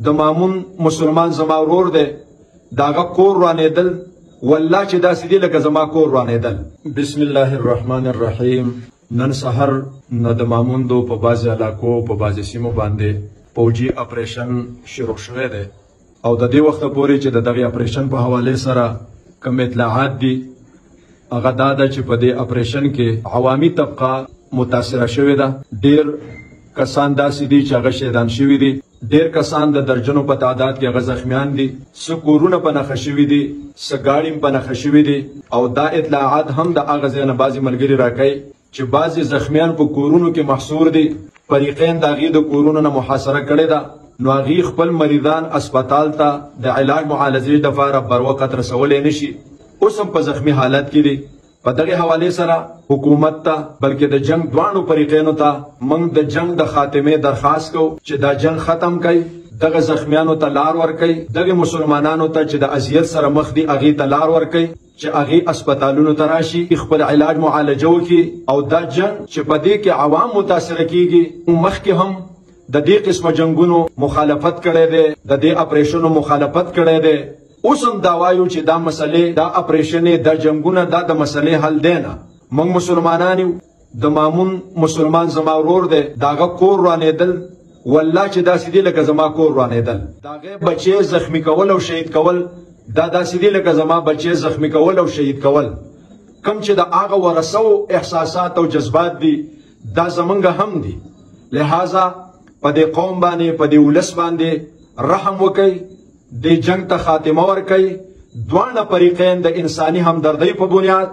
د مامون مسلمان زما ورور دی داغه کور رانیدل والله چې داسې دی لکه زما کور رانیدل. بسم الله الرحمن الرحیم. نن سحر نه د ماموندو په بعضې علاقو په بعضې سیمو باندې پوجي اپریشن شروع شوی دی او د دې وخته پورې چې د دغې اپریشن په حوالې سره کوم اطلاعات دي هغه دا ده چې په دې اپریشن کې عوامي طبقه متاثره شوې ده. ډېر کسان داسې دي چې هغه شهیدان شوي دي، ډېر کسان د درجنو په تعداد کې هغه زخمیان دي، څه کورونه په نښه شوي دي، څه ګاډي په نښه شوي دي. او دا اطلاعات هم د هغه ځای نه بعضې ملګري راکوي چې بعضې زخمیان په کورونو کې محصور دي، فریقین د هغې د کورونو نه محاصره کړې ده، نو هغې خپل مریضان اسپتال ته د علاج معالجې دپاره بر وخت رسولی نشي، اوس هم په زخمی حالت کې دي. په دغه حواله سره حکومت ته بلکې د جنگ دوانو فریقینو ته موږ د جنگ د خاتمه درخواست کوو چې دا جنگ ختم کړي، دغه زخمیانو ته لار ورکړي، دغه مسلمانانو ته چې د اذیت سره مخ دي هغې ته لار ورکړي چې هغې اسپتالونو ته راشي، خپل علاج معالجه وکړي. او دا جنگ چې په دې کې عوام متاثره کیږي، مخکې هم د دې قسمه جنگونو مخالفت کړی دی، د دې اپریشنو مخالفت کړی دی. اوس هم دا وایو چې دا مسلې دا اپریشنې دا جنگونه دا د مسلې حل دی نه. موږ مسلمانان یو، د مامون مسلمان زما ورور دی داغه کور رانیدل والله چې داسې دی لکه زما کور رانیدل، داغه بچې زخمی کول او شهید کول دا داسې دی لکه زما بچې زخمی کول او شهید کول. کم چې د هغه ورثو احساسات او جذبات دي دا زمونږ هم دي. لہذا په دې قوم باندې په دې ولس باندې رحم وکئ، د جنگ ته خاتمه ورکړي. دوانه فریقین د انساني همدردۍ په بنیاد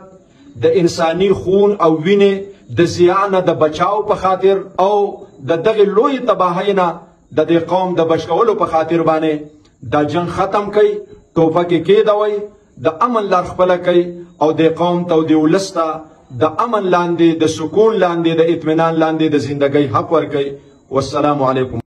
د انساني خون او وینې د زیان د بچاو په خاطر او د دغه لوی تباهۍ نه د دې قوم د بچ کولو په خاطر باندې دا جنگ ختم کړي، ټوپکې کېدوئ، د امن لار خپله کوي او د قوم ته او د ولس ته د امن لاندې د سکون لاندې د اطمینان لاندې د زندګۍ حق ورکوي. والسلام علیکم.